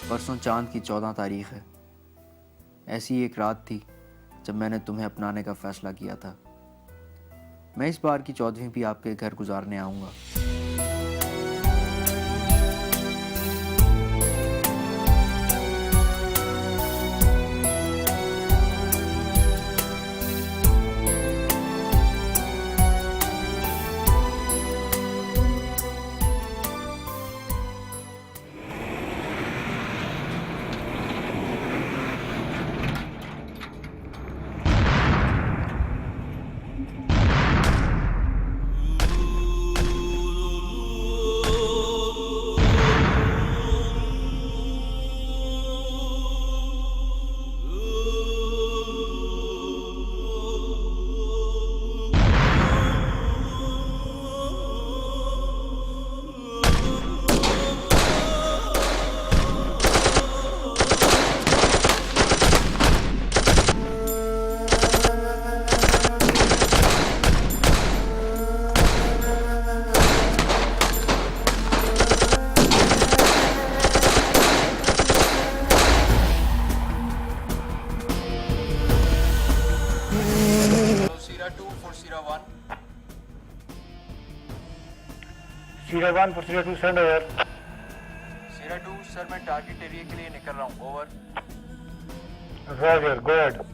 परसों चांद की 14 तारीख है। ऐसी एक रात थी जब मैंने तुम्हें अपनाने का फ़ैसला किया था। मैं इस बार की 14वीं भी आपके घर गुजारने आऊँगा। Sierra 1 for Sierra 2 send over. Sierra 2 sir मैं टारगेट एरिया के लिए निकल रहा हूँ। ओवर। Roger, go ahead.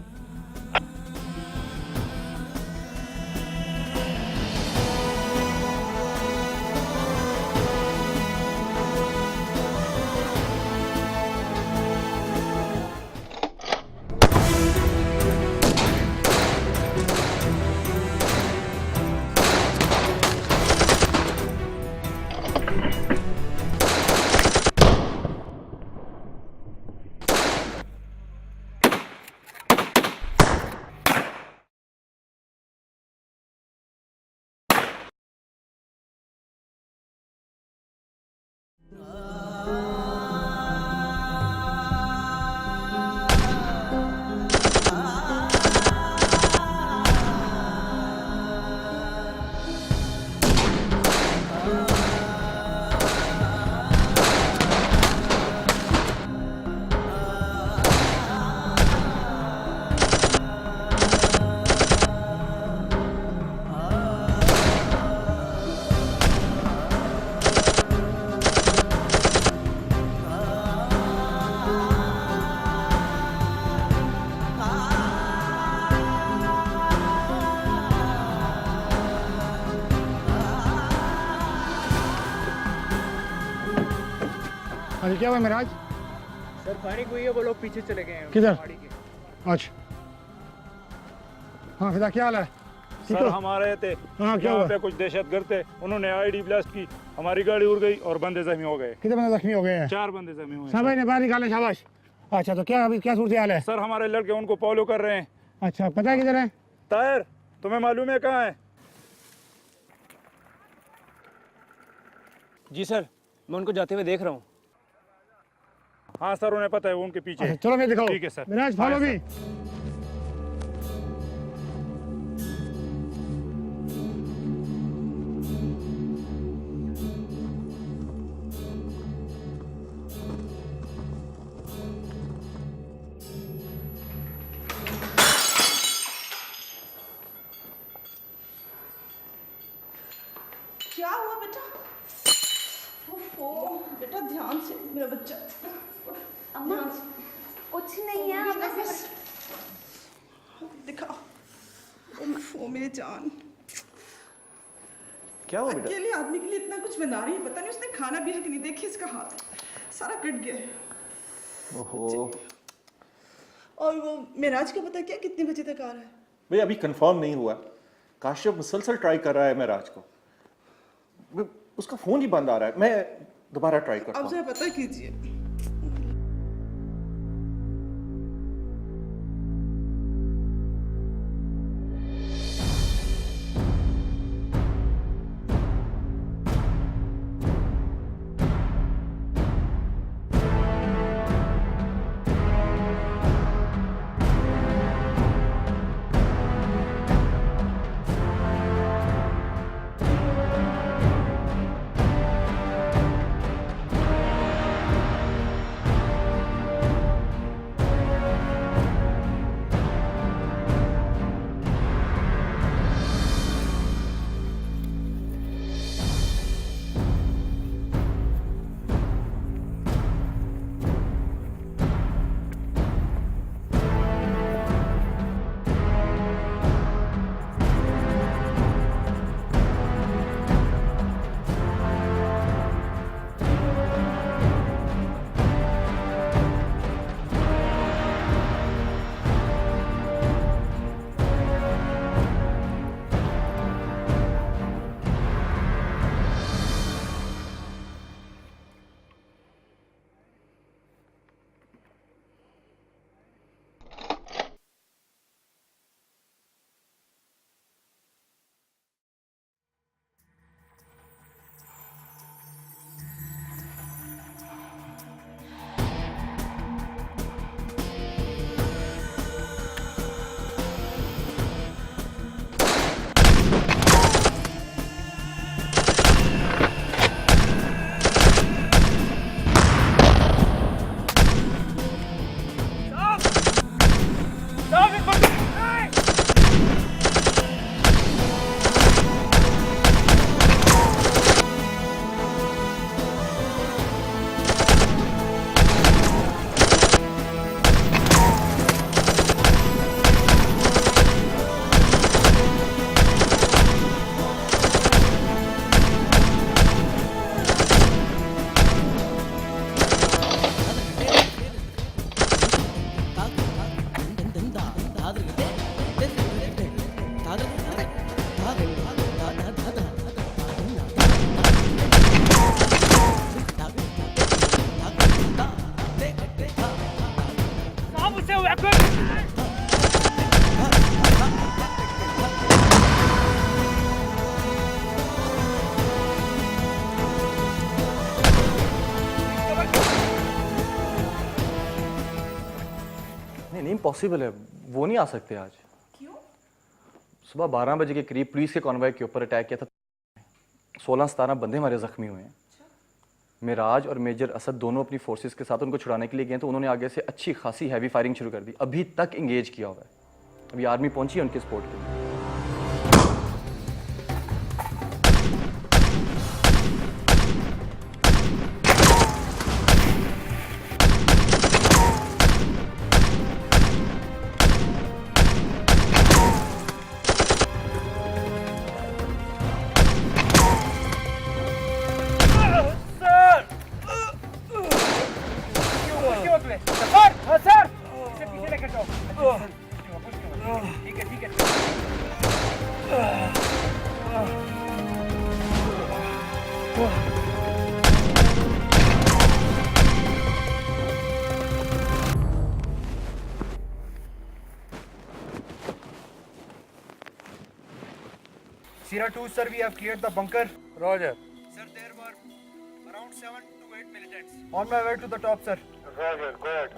अरे क्या हुआ मेराज? सर फायरिंग हुई है, वो लोग पीछे चले गए हैं। किधर? अच्छा हाँ फिदा क्या हाल है? सर हम आ रहे थे, हाँ क्या यहाँ हुआ? पे कुछ दहशतगर्द थे, उन्होंने आईडी ब्लास्ट की, हमारी गाड़ी उड़ गई और बंदे जख्मी हो गए। कितने बंदे जख्मी हो गए हैं? 4 बंदे जख्मी हुए हैं। सब ने बाहर निकाले, शाबाश। अच्छा तो क्या अभी क्या सूरत हाल है? सर हमारे लड़के उनको फॉलो कर रहे हैं। अच्छा पता है किधर है? ताहिर तुम्हें मालूम है कहाँ है? जी सर, मैं उनको जाते हुए देख रहा हूँ। हाँ सर उन्हें पता है, वो उनके पीछे। अच्छा, चलो मैं दिखाओ। ठीक है सर। Miraj follow me. क्या हुआ बेटा? ओहो बेटा ध्यान से मेरा बच्चा। अम्मा कुछ नहीं है, बस दिखा। ओहो मेरी जान, क्या हुआ बेटा? अकेले आदमी के लिए इतना कुछ बना रही है, पता नहीं उसने खाना भी है कि नहीं। देखिए इसका हाथ सारा कट गया है। ओहो। और वो मेराज का पता क्या कितने बजे तक आ रहा है? भाई अभी कंफर्म नहीं हुआ। काशिफ मुसलसल ट्राई कर रहा है मेराज को, उसका फोन ही बंद आ रहा है। मैं दोबारा ट्राई करता अब हूँ। जरा पता कीजिए। नहीं इम्पॉसिबल है, वो नहीं आ सकते आज। क्यों? सुबह 12 बजे के करीब पुलिस के कॉन्वॉय के ऊपर अटैक किया था। 16-17 बंदे हमारे जख्मी हुए हैं। मिराज और मेजर असद दोनों अपनी फोर्सेस के साथ उनको छुड़ाने के लिए गए, तो उन्होंने आगे से अच्छी खासी हैवी फायरिंग शुरू कर दी। अभी तक इंगेज किया हुआ है। अभी आर्मी पहुंची है उनके सपोर्ट के लिए। सर सर इसे पीछे लेकर जाओ। ठीक है ठीक है। Sierra 2, sir, we have cleared the bunker. Roger. Sir, there were around 7 to 8 militants. On my way to the top, sir. Roger, go ahead.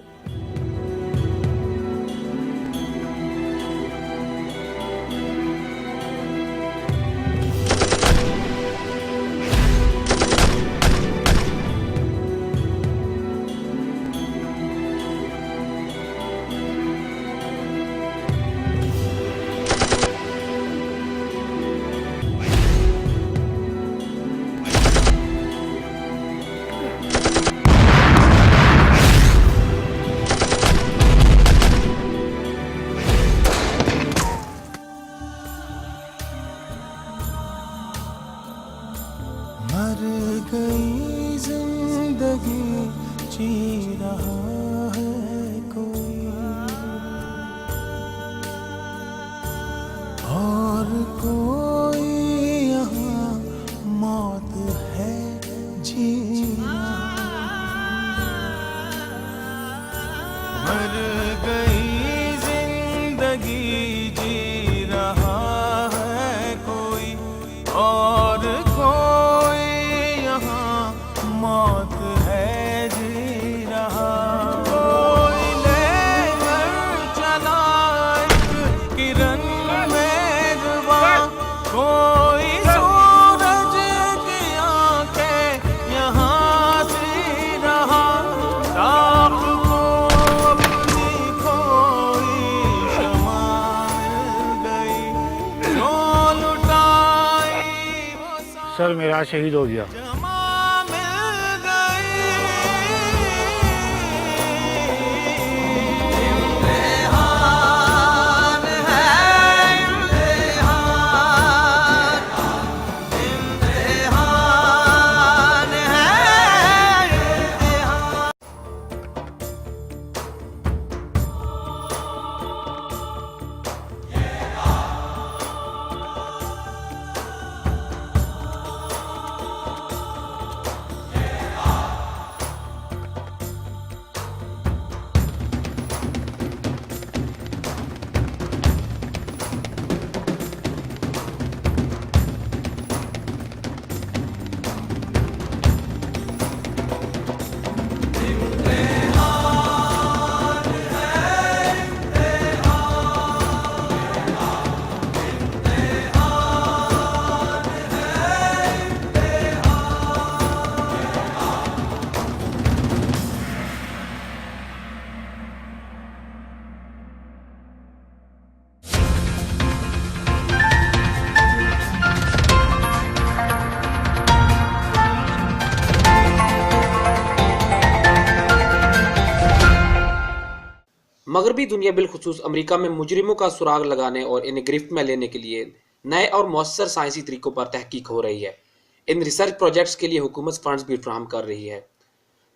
मर गई जिंदगी जी रहा है कोई और कोई यहाँ मौत है जीना। मर गई जिंदगी जी रहा है कोई और कोई यहाँ मौत है जी रहा। कोई लेकर चला एक किरण मेघवा, कोई सूरज की आंखें यहाँ सी रहा। राख को अपनी खोई क्षमा मिल गई, जो लुटाई सर मेरा शहीद हो गया। मगरबी दुनिया बिलखुसूस अमेरिका में मुजरिमों का सुराग लगाने और इन्हें गिरफ्त में लेने के लिए नए और मौसर साइंसी तरीकों पर तहकीक हो रही है। इन रिसर्च प्रोजेक्ट्स के लिए हुकूमत फंड्स भी फराहम कर रही है।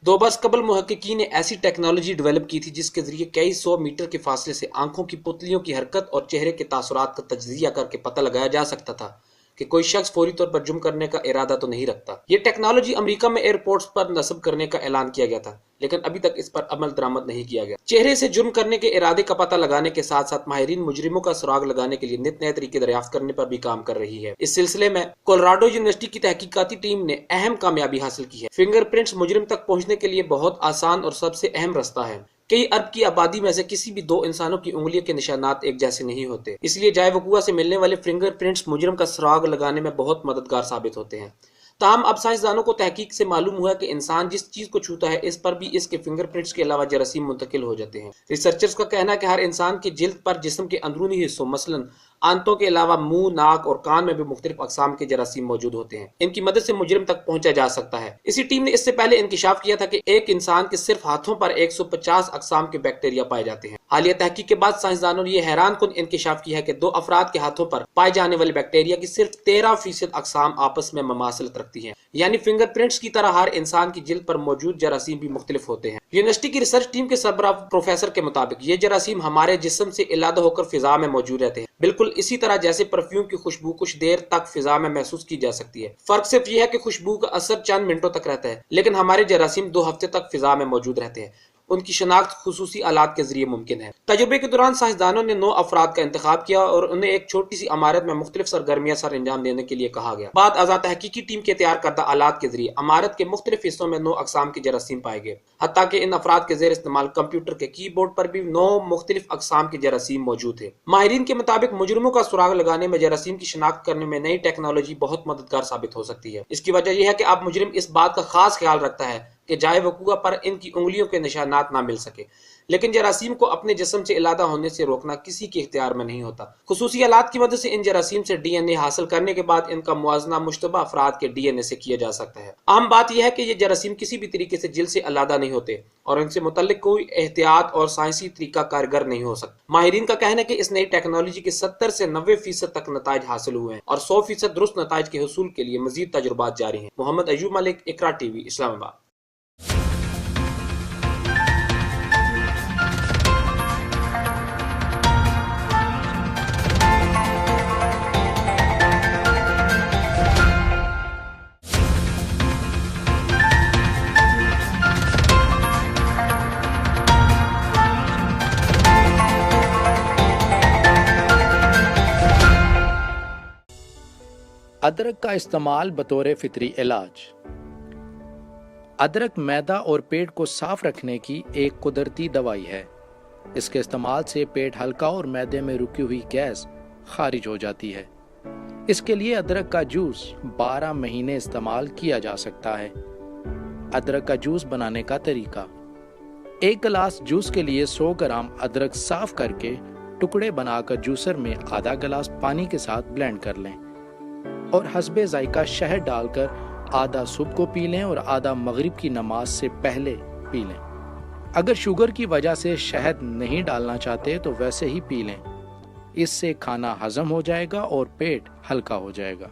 2 बरस कबल मुहक्किकीन ने ऐसी टेक्नोलॉजी डेवलप की थी जिसके जरिए कई 100 मीटर के फासले से आंखों की पुतलियों की हरकत और चेहरे के तासुरात का तज्जिया करके पता लगाया जा सकता था कि कोई शख्स फौरी तौर पर जुर्म करने का इरादा तो नहीं रखता। ये टेक्नोलॉजी अमेरिका में एयरपोर्ट्स पर नस्ब करने का ऐलान किया गया था, लेकिन अभी तक इस पर अमल दरामद नहीं किया गया। चेहरे से जुर्म करने के इरादे का पता लगाने के साथ साथ माहिरीन मुजरिमों का सुराग लगाने के लिए नित नए तरीके दरियाफ्त करने पर भी काम कर रही है। इस सिलसिले में कोलोराडो यूनिवर्सिटी की तहकीकाती टीम ने अहम कामयाबी हासिल की है। फिंगरप्रिंट्स मुजरिम तक पहुंचने के लिए बहुत आसान और सबसे अहम रास्ता है। कई अरब की आबादी में से किसी भी 2 इंसानों की उंगलियों के निशानात एक जैसे नहीं होते, इसलिए जाए वकूआ से मिलने वाले फिंगरप्रिंट्स मुजरिम का सुराग लगाने में बहुत मददगार साबित होते हैं। ताहम अब साइंसदानों को तहकीक से मालूम हुआ कि इंसान जिस चीज को छूता है इस पर भी इसके फिंगरप्रिंट्स के अलावा जरासीम मुंतकिल हो जाते हैं। रिसर्चर्स का कहना है कि हर इंसान की जिल्द पर जिस्म के अंदरूनी हिस्सों मसलन आंतों के अलावा मुंह, नाक और कान में भी मुख्तलिफ अक़साम के जरासीम मौजूद होते हैं। इनकी मदद से मुजरिम तक पहुंचा जा सकता है। इसी टीम ने इससे पहले इंकिशाफ किया था कि एक इंसान के सिर्फ हाथों पर 150 अक़साम के बैक्टीरिया पाए जाते हैं। हालिया तहकीक के बाद साइंसदानों ने यह हैरानकुन इंकिशाफ किया है कि 2 अफराद के हाथों पर पाए जाने वाले बैक्टीरिया की सिर्फ 13% अक़साम आपस में ममासलत रखती हैं। यानी फिंगरप्रिंट्स की तरह हर इंसान की जिल्द पर मौजूद जरासीम भी मुख्तलिफ होते हैं। यूनिवर्सिटी की रिसर्च टीम के सरबराह प्रोफेसर के मुताबिक ये जरासीम हमारे जिस्म से इलादा होकर फिजा में मौजूद रहते हैं, बिल्कुल इसी तरह जैसे परफ्यूम की खुशबू कुछ देर तक फिजा में महसूस की जा सकती है। फर्क सिर्फ यह है कि खुशबू का असर चंद मिनटों तक रहता है, लेकिन हमारे जरासीम 2 हफ्ते तक फिजा में मौजूद रहते हैं। उनकी शनाख्त खुसूसी आलात के जरिए मुमकिन है। तजुर्बे के दौरान साइंसदानों ने 9 अफराद का इंतखाब किया और उन्हें एक छोटी सी इमारत में मुख्तलिफ सरगर्मियां सर अंजाम देने के लिए कहा गया। बाद आज़ाद तहकीकी टीम के तैयार करदा आलात के जरिए इमारत के मुख्तलिफ हिस्सों में 9 अक़साम के जरासीम पाए गए। हत्ता कि इन अफराद के ज़ेर इस्तेमाल कंप्यूटर के कीबोर्ड पर भी 9 मुख्तलिफ अक़साम के जरासीम मौजूद थे। माहिरीन के मुताबिक मुजरिमों का सुराग लगाने में जरासीम की शनाख्त करने में नई टेक्नोलॉजी बहुत मददगार साबित हो सकती है। इसकी वजह यह है कि अब मुजरिम इस बात का खास ख्याल रखता है कि जाए वकूआ पर इनकी उंगलियों के निशानात ना मिल सके, लेकिन जरासीम को अपने जिस्म से इलादा होने से रोकना किसी के इख्तियार में नहीं होता। खुसूसी आलात की मदद से इन जरासीम से DNA हासिल करने के बाद इनका मुआजना मुश्तबा अफराद के DNA से किया जा सकता है। अहम बात यह है कि ये जरासीम किसी भी तरीके से जिल्द से इलादा नहीं होते और इनसे मुतल्लिक कोई एहतियात और साइंसी तरीका कारगर नहीं हो सकता। माहिरीन का कहना है कि इस नई टेक्नोलॉजी के 70 से 90% तक नताइज हासिल हुए हैं और 100% दुरुस्त नताइज के हुसूल के लिए मजीद तजुर्बात जारी हैं। मोहम्मद अयूब मलिक, इकरा TV, इस्लामाबाद। अदरक का इस्तेमाल बतौर फितरी इलाज। अदरक मैदा और पेट को साफ रखने की एक कुदरती दवाई है। इसके इस्तेमाल से पेट हल्का और मैदे में रुकी हुई गैस खारिज हो जाती है। इसके लिए अदरक का जूस 12 महीने इस्तेमाल किया जा सकता है। अदरक का जूस बनाने का तरीका: 1 गिलास जूस के लिए 100 ग्राम अदरक साफ करके टुकड़े बनाकर जूसर में आधा गिलास पानी के साथ ब्लेंड कर लें और हस्बे जायका शहद डालकर आधा सुबह को पी लें और आधा मगरिब की नमाज से पहले पी लें। अगर शुगर की वजह से शहद नहीं डालना चाहते तो वैसे ही पी लें। इससे खाना हजम हो जाएगा और पेट हल्का हो जाएगा।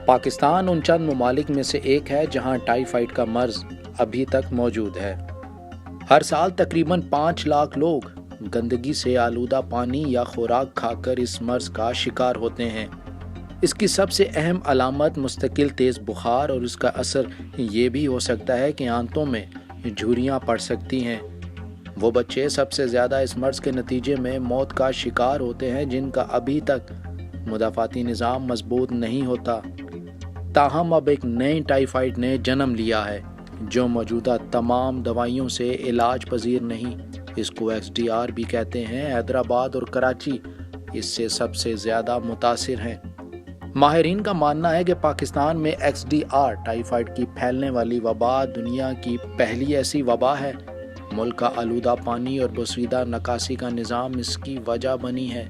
पाकिस्तान उन चंद ममालिक में से एक है जहां टाइफाइड का मर्ज अभी तक मौजूद है। हर साल तकरीबन 5 लाख लोग गंदगी से आलूदा पानी या खुराक खाकर इस मर्ज का शिकार होते हैं। इसकी सबसे अहम अलामत मुस्तकिल तेज़ बुखार और इसका असर ये भी हो सकता है कि आंतों में झुर्रियाँ पड़ सकती हैं। वो बच्चे सबसे ज़्यादा इस मर्ज के नतीजे में मौत का शिकार होते हैं जिनका अभी तक मुदाफ़ाती निज़ाम मजबूत नहीं होता। ताहम अब एक नए टाइफाइड ने जन्म लिया है जो मौजूदा तमाम दवाइयों से इलाज पजीर नहीं। इसको XDR भी कहते हैं। हैदराबाद और कराची इससे सबसे ज़्यादा मुतासिर हैं। माहिरीन का मानना है कि पाकिस्तान में XDR टाइफाइड की फैलने वाली वबा दुनिया की पहली ऐसी वबा है। मुल्क का आलूदा पानी और बोसीदा नकासी का निज़ाम इसकी वजह बनी है।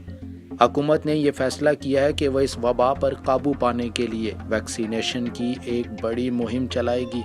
हुकूमत ने यह फैसला किया है कि वह इस वबा पर काबू पाने के लिए वैक्सीनेशन की एक बड़ी मुहिम चलाएगी।